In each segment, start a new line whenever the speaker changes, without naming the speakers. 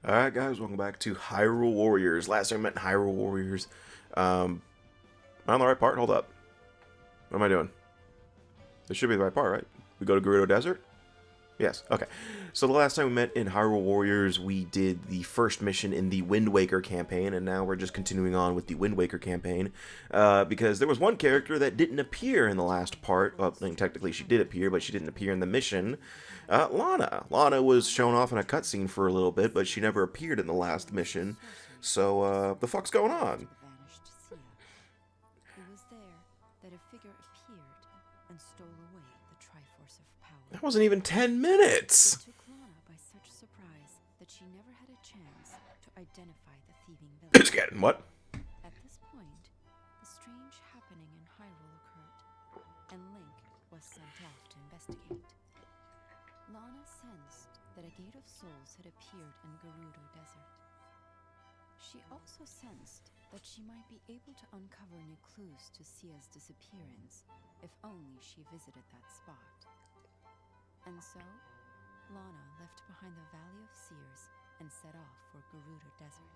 Alright guys, welcome back to Hyrule Warriors. Last time I met Hyrule Warriors. I'm on the right part? Hold up. What am I doing? This should be the right part, right? We go to Gerudo Desert? Yes, okay. So the last time we met in Hyrule Warriors, we did the first mission in the Wind Waker campaign, and now we're just continuing on with the Wind Waker campaign, because there was one character that didn't appear in the last part. Well, I mean, technically she did appear, but she didn't appear in the mission. Lana. Lana was shown off in a cutscene for a little bit, but she never appeared in the last mission. So, the fuck's going on?
It was there that a figure appeared and stole away the Triforce of Power.
That wasn't even 10 minutes!
It took Lana by such surprise that she never had a chance to identify the thieving villain.
It's getting what?
At this point, the strange happening in Hyrule occurred, and Link was sent off to investigate. Lana sensed that a Gate of Souls had appeared in Gerudo Desert. She also sensed that she might be able to uncover new clues to Sia's disappearance if only she visited that spot. And so, Lana left behind the Valley of Seers and set off for Gerudo Desert.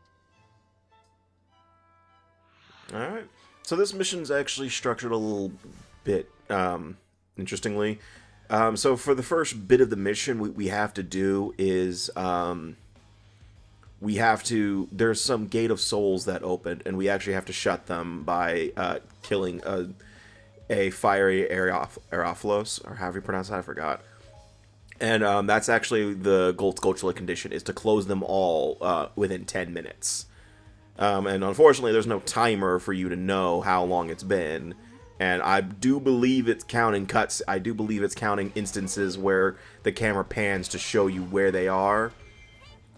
Alright. So this mission's actually structured a little bit, interestingly. So for the first bit of the mission, we have to do is, there's some Gate of Souls that opened, and we actually have to shut them by, killing a fiery Aerophilos, or however you pronounce that, I forgot. And, that's actually the Gold Skulltula condition, is to close them all, within 10 minutes. And unfortunately, there's no timer for you to know how long it's been. And I do believe it's counting cuts. I do believe it's counting instances where the camera pans to show you where they are.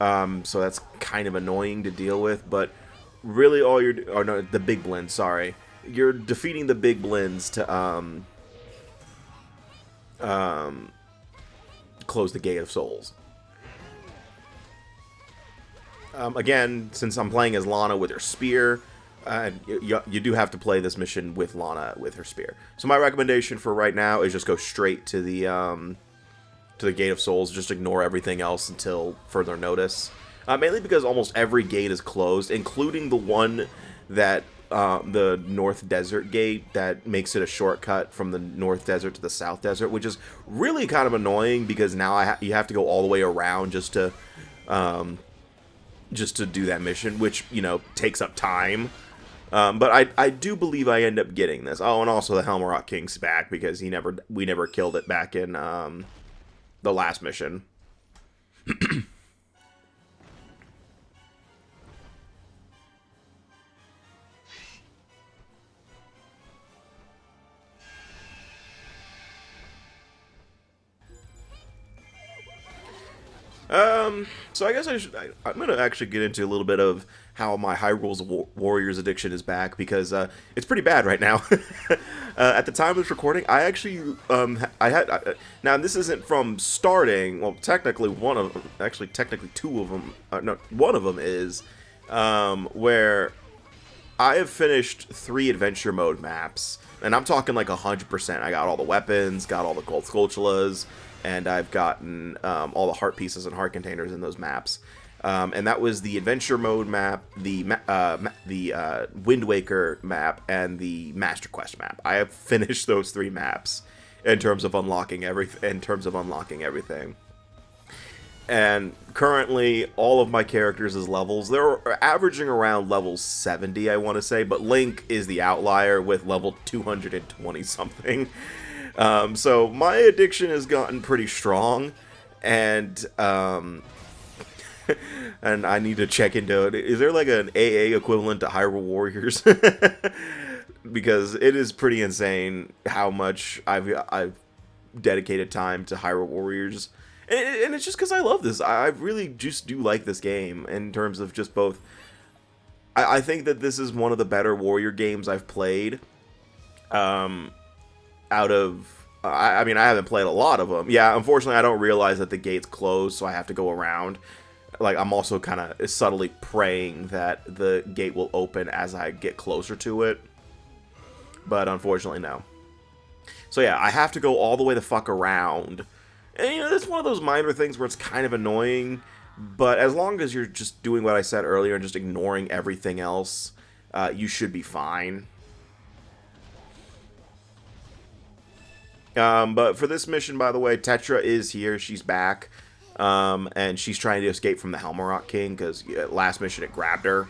So that's kind of annoying to deal with. But really all you're... Or no, the big blends, sorry. You're defeating the big blends to close the Gate of Souls. Again, since I'm playing as Lana with her spear... you do have to play this mission with Lana with her spear. So my recommendation for right now is just go straight to the Gate of Souls. Just ignore everything else until further notice. Mainly because almost every gate is closed, including the one that the North Desert gate that makes it a shortcut from the North Desert to the South Desert, which is really kind of annoying because now you have to go all the way around just to do that mission, which, you know, takes up time. But I do believe I end up getting this. Oh, and also the Helmarok King's back because we never killed it back in the last mission. So I guess I'm going to actually get into a little bit of how my Hyrule Warriors addiction is back, because it's pretty bad right now. At the time of this recording, I actually, now this isn't from starting, well, technically technically two of them, no, one of them is, where I have finished 3 adventure mode maps, and I'm talking like 100%. I got all the weapons, got all the gold skulltulas, and I've gotten all the heart pieces and heart containers in those maps. And that was the adventure mode map, the Wind Waker map, and the Master Quest map. I have finished those 3 maps in terms of unlocking everything. And currently, all of my characters' levels, they're averaging around level 70, I want to say, but Link is the outlier with level 220 something. So my addiction has gotten pretty strong, and and I need to check into it. Is there like an AA equivalent to Hyrule Warriors? Because it is pretty insane how much I've dedicated time to Hyrule Warriors, and it's just because I love this. I really just do like this game in terms of just both. I think that this is one of the better warrior games I've played. Out of, I mean, I haven't played a lot of them. Yeah, unfortunately, I don't realize that the gate's closed, so I have to go around. Like, I'm also kind of subtly praying that the gate will open as I get closer to it. But unfortunately, no. So yeah, I have to go all the way the fuck around. And, you know, that's one of those minor things where it's kind of annoying, But as long as you're just doing what I said earlier and just ignoring everything else, you should be fine. But for this mission, by the way, Tetra is here. She's back. And she's trying to escape from the Helmarok King, because last mission it grabbed her.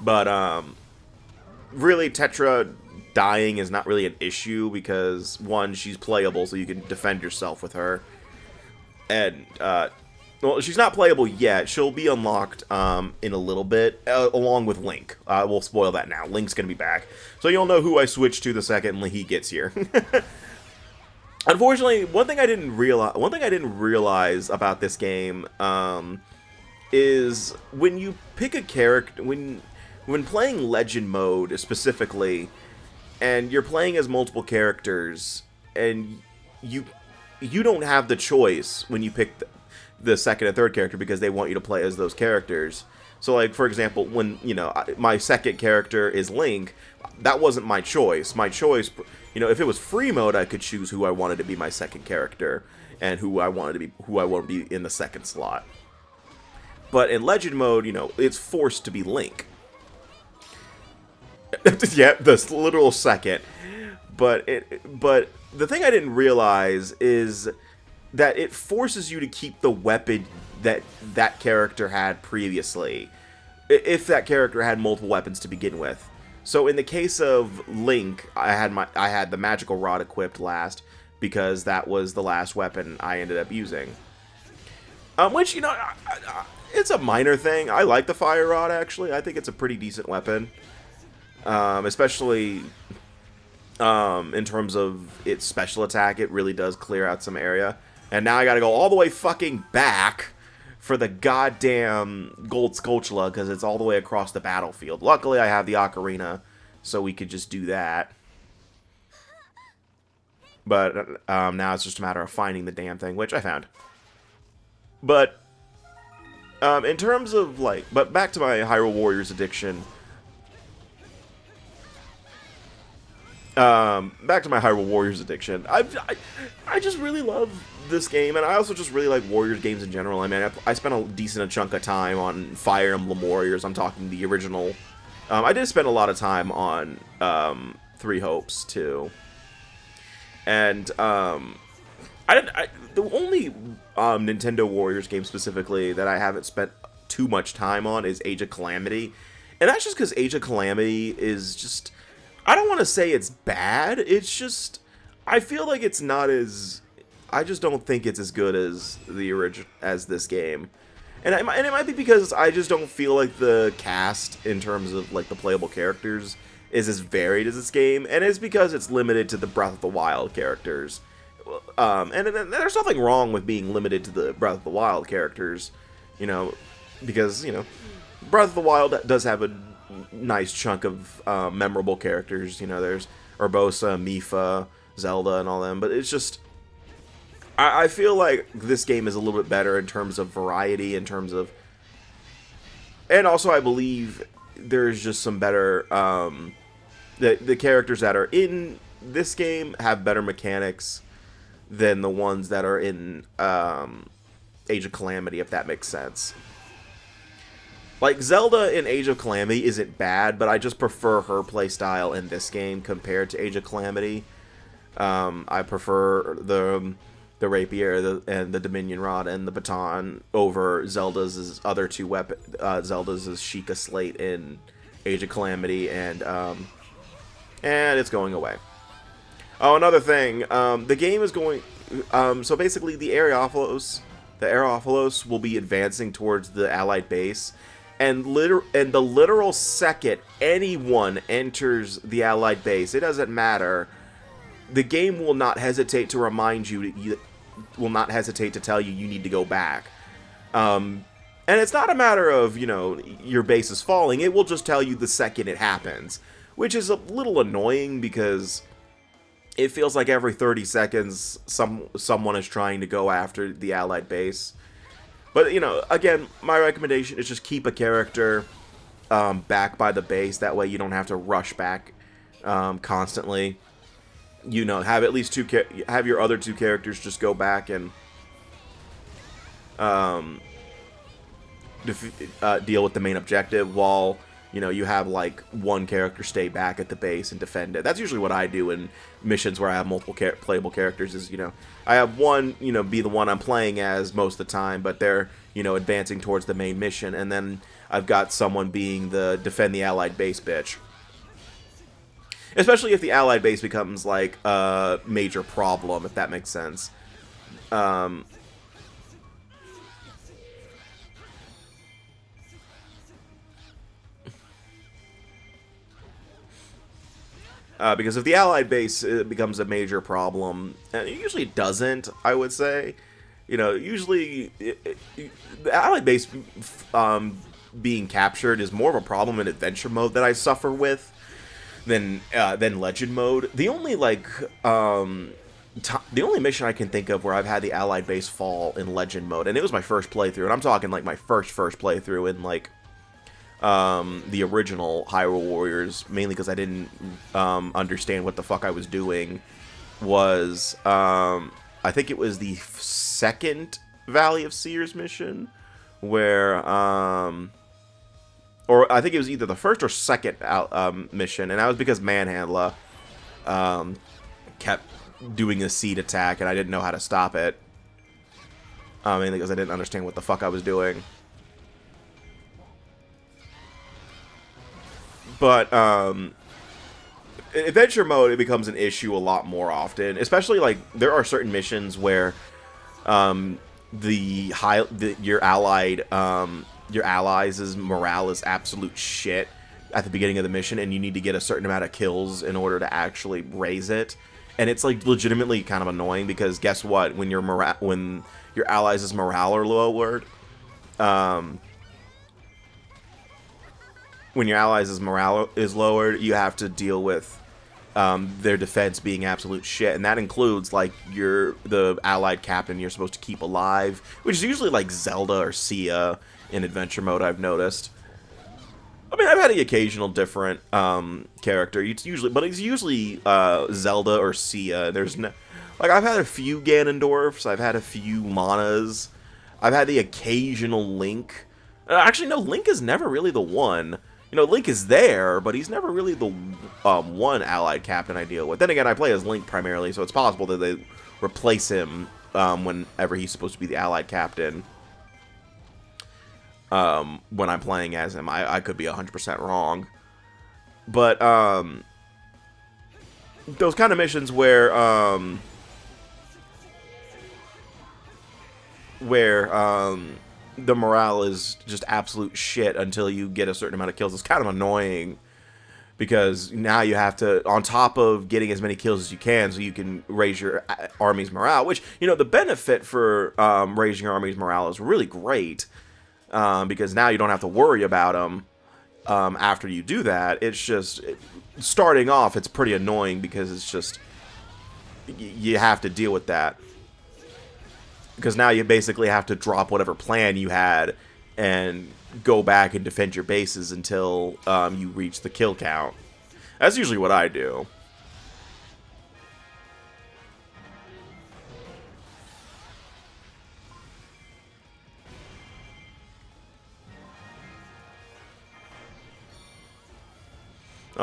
But, really, Tetra dying is not really an issue, because, one, she's playable, so you can defend yourself with her. And, well, she's not playable yet. She'll be unlocked in a little bit, along with Link. We'll spoil that now. Link's going to be back. So you'll know who I switch to the second he gets here. Unfortunately, one thing I didn't realize about this game is when you pick a character, when playing Legend mode specifically, and you're playing as multiple characters, and you don't have the choice when you pick the second and third character, because they want you to play as those characters. So, like, for example, when, my second character is Link, that wasn't my choice. My choice, if it was free mode, I could choose who I wanted to be my second character, and who I want to be in the second slot. But in Legend mode, it's forced to be Link. Yeah, the literal second. But the thing I didn't realize is that it forces you to keep the weapon that character had previously, if that character had multiple weapons to begin with. So in the case of Link, I had the magical rod equipped last, because that was the last weapon I ended up using. Which, it's a minor thing. I like the fire rod, actually. I think it's a pretty decent weapon. Especially in terms of its special attack. It really does clear out some area. And now I gotta go all the way fucking back for the goddamn Gold Skulltula, because it's all the way across the battlefield. Luckily, I have the Ocarina, so we could just do that. But now it's just a matter of finding the damn thing, which I found. But in terms of, but back to my Hyrule Warriors addiction. Back to my Hyrule Warriors addiction. I just really love this game, and I also just really like Warriors games in general. I mean, I spent a decent chunk of time on Fire Emblem Warriors. I'm talking the original. I did spend a lot of time on Three Hopes too, and the only Nintendo Warriors game specifically that I haven't spent too much time on is Age of Calamity, and that's just because Age of Calamity is just, I don't want to say it's bad, it's just, I feel like it's not as, I just don't think it's as good as the original, as this game. And it might be because I just don't feel like the cast, in terms of, like, the playable characters, is as varied as this game. And it's because it's limited to the Breath of the Wild characters. And there's nothing wrong with being limited to the Breath of the Wild characters, because, Breath of the Wild does have a nice chunk of memorable characters. There's Urbosa, Mipha, Zelda, and all them. But it's just, I feel like this game is a little bit better in terms of variety, in terms of, and also I believe there's just some better, the characters that are in this game have better mechanics than the ones that are in Age of Calamity, if that makes sense. Like, Zelda in Age of Calamity isn't bad, but I just prefer her playstyle in this game compared to Age of Calamity. I prefer the rapier and the Dominion Rod and the baton over Zelda's other two weapons. Zelda's Sheikah Slate in Age of Calamity, and it's going away. Oh, another thing, the game is going, so basically the Aerophilos will be advancing towards the Allied base, and the literal second anyone enters the Allied base, it doesn't matter, the game will not hesitate to remind you, will not hesitate to tell you you need to go back. And it's not a matter of, your base is falling, it will just tell you the second it happens, which is a little annoying because it feels like every 30 seconds someone is trying to go after the Allied base. But, again, my recommendation is just keep a character back by the base, that way you don't have to rush back constantly. Have at least have your other two characters just go back and deal with the main objective, while you have like one character stay back at the base and defend it. That's usually what I do in missions where I have multiple playable characters. Is I have one be the one I'm playing as most of the time, but they're advancing towards the main mission, and then I've got someone being the defend the allied base bitch. Especially if the allied base becomes like a major problem, if that makes sense. Because if the allied base becomes a major problem, and it usually doesn't, I would say, usually the allied base being captured is more of a problem in adventure mode that I suffer with than legend mode. The only the only mission I can think of where I've had the allied base fall in legend mode, and it was my first playthrough, and I'm talking like my first playthrough in like the original Hyrule Warriors, mainly because I didn't understand what the fuck I was doing, was I think it was the second Valley of Seers mission, where or I think it was either the first or second mission, and that was because Manhandla kept doing a seed attack, and I didn't know how to stop it, mainly because I didn't understand what the fuck I was doing. But adventure mode, it becomes an issue a lot more often, especially like there are certain missions where your allies' morale is absolute shit at the beginning of the mission, and you need to get a certain amount of kills in order to actually raise it. And it's like legitimately kind of annoying, because guess what? When your allies' morale are lowered, when your allies' morale is lowered, you have to deal with their defense being absolute shit, and that includes like the allied captain you're supposed to keep alive, which is usually like Zelda or Sia in adventure mode, I've noticed. I mean, I've had the occasional different character. It's usually Zelda or Sia. There's no, like, I've had a few Ganondorfs, I've had a few Lanas, I've had the occasional Link. Actually, no, Link is never really the one. Link is there, but he's never really the one allied captain I deal with. Then again, I play as Link primarily, so it's possible that they replace him whenever he's supposed to be the allied captain. When I'm playing as him, I could be 100% wrong. But those kind of missions where the morale is just absolute shit until you get a certain amount of kills, it's kind of annoying, because now you have to, on top of getting as many kills as you can so you can raise your army's morale, which, the benefit for raising your army's morale is really great, because now you don't have to worry about them after you do that. It's just, starting off, it's pretty annoying, because it's just, you have to deal with that. Because now you basically have to drop whatever plan you had and go back and defend your bases until you reach the kill count. That's usually what I do.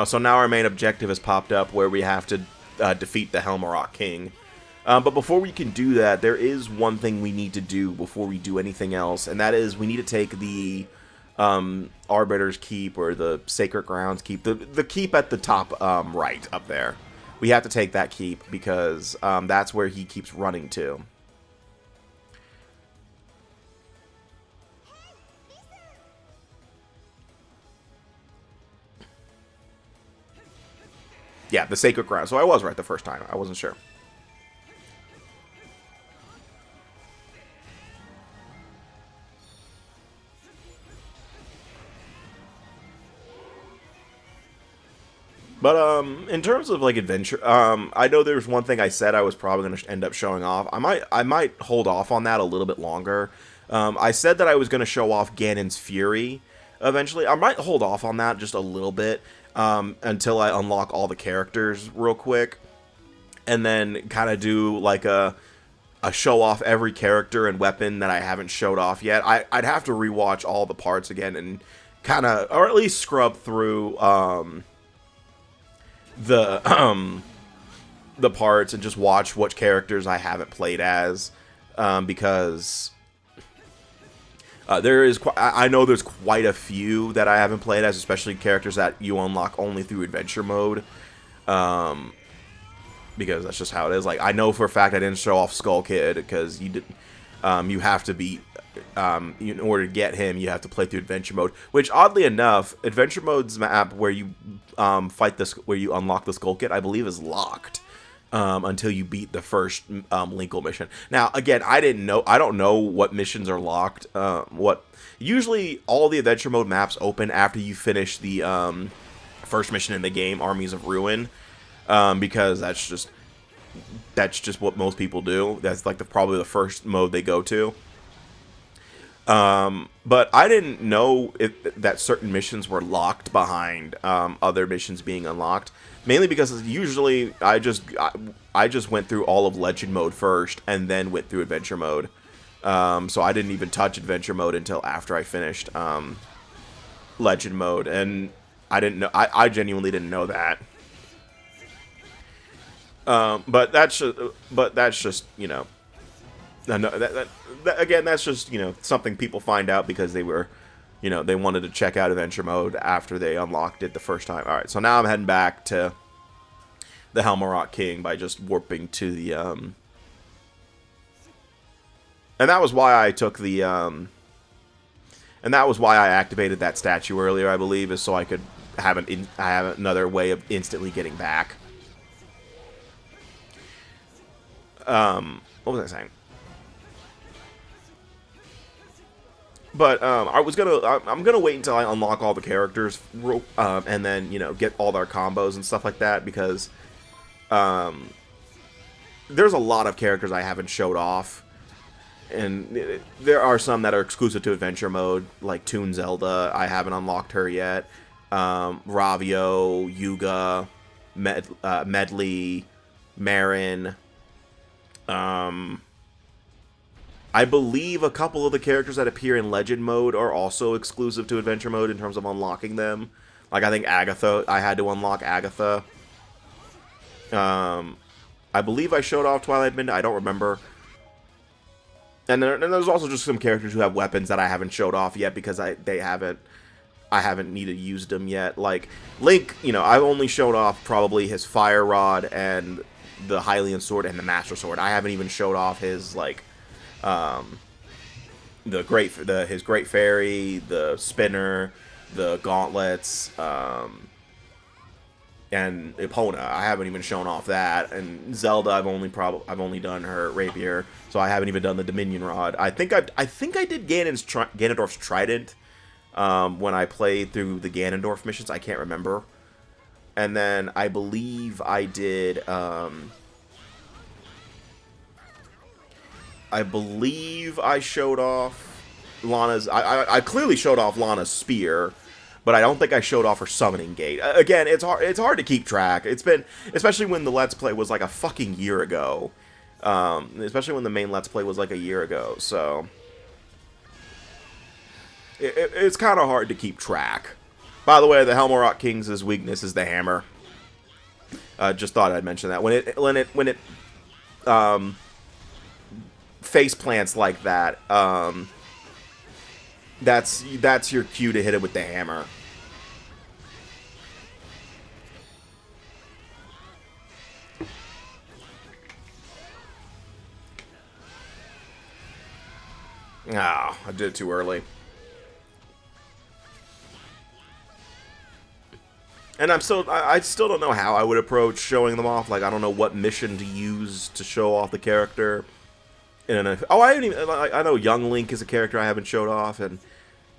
So now our main objective has popped up, where we have to defeat the Helmarok King. But before we can do that, there is one thing we need to do before we do anything else, and that is we need to take the Arbiter's Keep, or the Sacred Grounds Keep, the keep at the top right up there. We have to take that keep, because that's where he keeps running to. Yeah, the Sacred Ground. So I was right the first time. I wasn't sure. But in terms of like adventure, I know there's one thing I said I was probably going to end up showing off. I might hold off on that a little bit longer. I said that I was going to show off Ganon's Fury eventually. I might hold off on that just a little bit until I unlock all the characters real quick, and then kind of do like a show off every character and weapon that I haven't showed off yet. I'd have to rewatch all the parts again and kind of, or at least scrub through the the parts and just watch what characters I haven't played as, because I know there's quite a few that I haven't played as, especially characters that you unlock only through adventure mode. Because that's just how it is. Like, I know for a fact I didn't show off Skull Kid because you have to beat, in order to get him, you have to play through adventure mode. Which, oddly enough, adventure mode's map where you where you unlock the Skull Kid, I believe, is locked until you beat the first Linkle mission. Now, again, I don't know what missions are locked. Usually all the adventure mode maps open after you finish the first mission in the game, Armies of Ruin. Because that's just what most people do. That's like probably the first mode they go to. But I didn't know that certain missions were locked behind other missions being unlocked. Mainly because usually I just went through all of Legend mode first and then went through adventure mode. So I didn't even touch adventure mode until after I finished Legend mode, and I didn't know. I genuinely didn't know that. But that's just you know, again, that's just, you know, something people find out because they were, you know, they wanted to check out adventure mode after they unlocked it the first time. All right, so now I'm heading back to the Helmarok King by just warping to the and that was why I took the and that was why I activated that statue earlier, I believe, is so I could have another way of instantly getting back. What was I saying? But I'm gonna wait until I unlock all the characters, and then, you know, get all their combos and stuff like that, because there's a lot of characters I haven't showed off, and there are some that are exclusive to adventure mode, like Toon Zelda. I haven't unlocked her yet. Ravio, Yuga, Medley, Marin. I believe a couple of the characters that appear in Legend mode are also exclusive to adventure mode in terms of unlocking them. Like, I think Agatha, I had to unlock Agatha. I believe I showed off Twilight Midnight, I don't remember. And there's also just some characters who have weapons that I haven't showed off yet because I haven't needed to use them yet. Like, Link, you know, I've only showed off probably his Fire Rod and the Hylian Sword and the Master Sword. I haven't even showed off his, like, his Great Fairy, the Spinner, the Gauntlets, and Epona. I haven't even shown off that. And Zelda, I've only done her Rapier, so I haven't even done the Dominion Rod. I think I did Ganondorf's Trident when I played through the Ganondorf missions. I can't remember. And then I believe I did, I believe I showed off Lana's, I clearly showed off Lana's Spear, but I don't think I showed off her Summoning Gate. Again, it's hard to keep track. It's been, especially when the Let's Play was like a fucking year ago. Especially when the main Let's Play was like a year ago, so it's kind of hard to keep track. By the way, the Helmarok King's weakness is the hammer. Just thought I'd mention that. When it face plants like that, that's your cue to hit it with the hammer. Ah, I did it too early. And I still don't know how I would approach showing them off. Like, I don't know what mission to use to show off the character. I know Young Link is a character I haven't showed off, and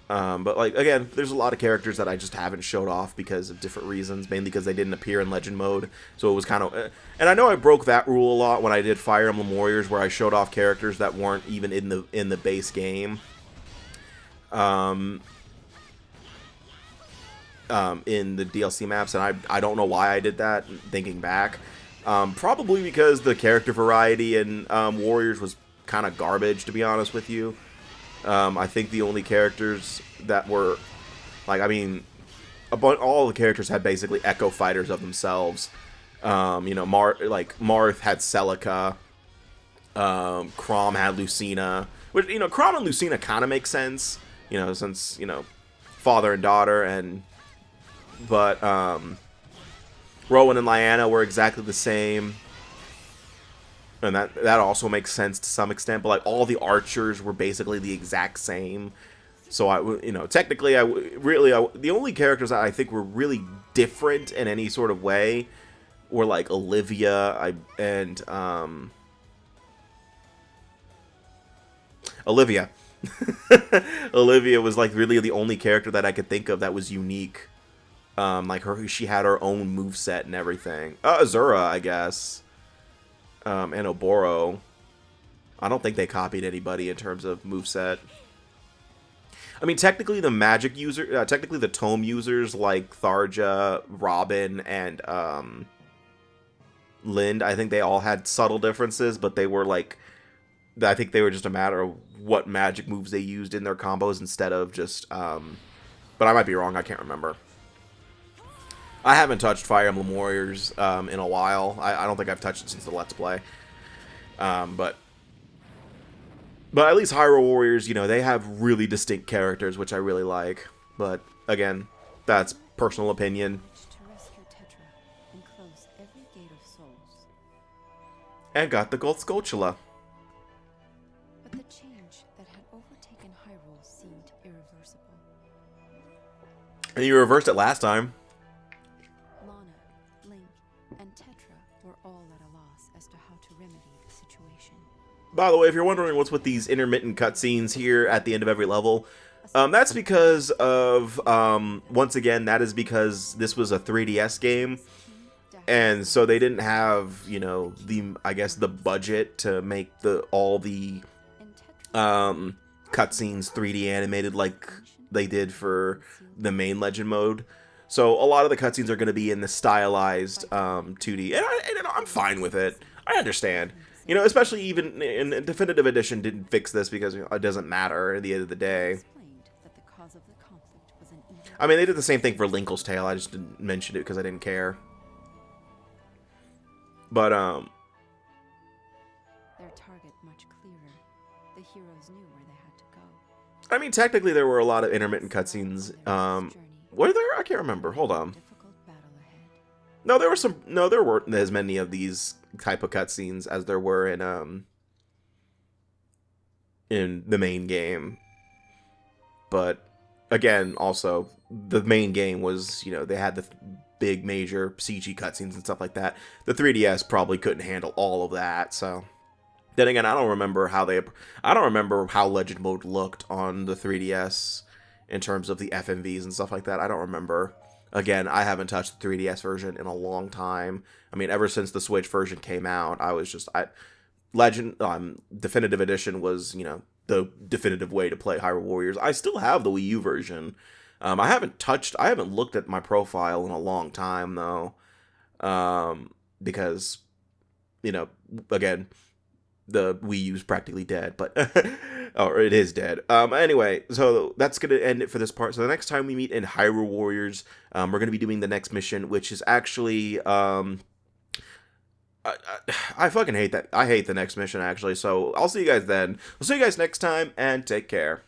but, like, again, there's a lot of characters that I just haven't showed off because of different reasons, mainly because they didn't appear in Legend mode. So it was kind of, and I know I broke that rule a lot when I did Fire Emblem Warriors, where I showed off characters that weren't even in the base game. In the DLC maps, and I don't know why I did that, thinking back. Probably because the character variety in Warriors was kind of garbage, to be honest with you. I think the only characters that were, like, I mean, all the characters had basically echo fighters of themselves. You know, Marth had Celica. Chrom had Lucina. Which, you know, Chrom and Lucina kind of make sense, you know, since, you know, father and daughter, but Rowan and Lyanna were exactly the same. And that also makes sense to some extent, but like all the archers were basically the exact same. So you know, technically, the only characters that I think were really different in any sort of way were like Olivia, Olivia. Olivia was like really the only character that I could think of that was unique. Like she had her own moveset and everything. Azura, I guess. And Oboro. I don't think they copied anybody in terms of moveset. I mean, technically the magic user, technically the tome users like Tharja, Robin, and Lind, I think they all had subtle differences, but they were like, I think they were just a matter of what magic moves they used in their combos instead of just, but I might be wrong, I can't remember. I haven't touched Fire Emblem Warriors in a while. I don't think I've touched it since the Let's Play. But at least Hyrule Warriors, you know, they have really distinct characters, which I really like. But, again, that's personal opinion.
To rescue Tetra and close every gate of souls.
And got the Gold Skulltula.
But the change that had overtaken Hyrule seemed irreversible.
And you reversed it last time.
Lana, Link, and Tetra were all at a loss as to how to remedy the situation.
By the way, if you're wondering what's with these intermittent cutscenes here at the end of every level, that's because of, once again, that is because this was a 3DS game, and so they didn't have, you know, I guess the budget to make all the cutscenes 3D animated like they did for the main Legend mode. So a lot of the cutscenes are going to be in the stylized 2D, and I'm fine with it. I understand. You know, especially even in Definitive Edition didn't fix this because it doesn't matter at the end of the day. I mean, they did the same thing for Linkle's Tale. I just didn't mention it because I didn't care. But,
their target much clearer. The heroes knew where they had to go.
I mean, technically there were a lot of intermittent cutscenes. Were there? I can't remember. Hold on. No, there were some. No, there weren't as many of these type of cutscenes as there were in the main game. But again, also the main game was, you know, they had the big major CG cutscenes and stuff like that. The 3DS probably couldn't handle all of that. So then again, I don't remember how Legend Mode looked on the 3DS in terms of the FMVs and stuff like that. I don't remember. Again, I haven't touched the 3DS version in a long time. I mean, ever since the Switch version came out, I was just... Definitive Edition was, you know, the definitive way to play Hyrule Warriors. I still have the Wii U version. I haven't looked at my profile in a long time, though. Because, you know, again, the Wii U's practically dead, but... or it is dead. Anyway, so that's going to end it for this part. So the next time we meet in Hyrule Warriors, we're going to be doing the next mission, which is actually... I fucking hate that. I hate the next mission, actually. So I'll see you guys then. I'll see you guys next time, and take care.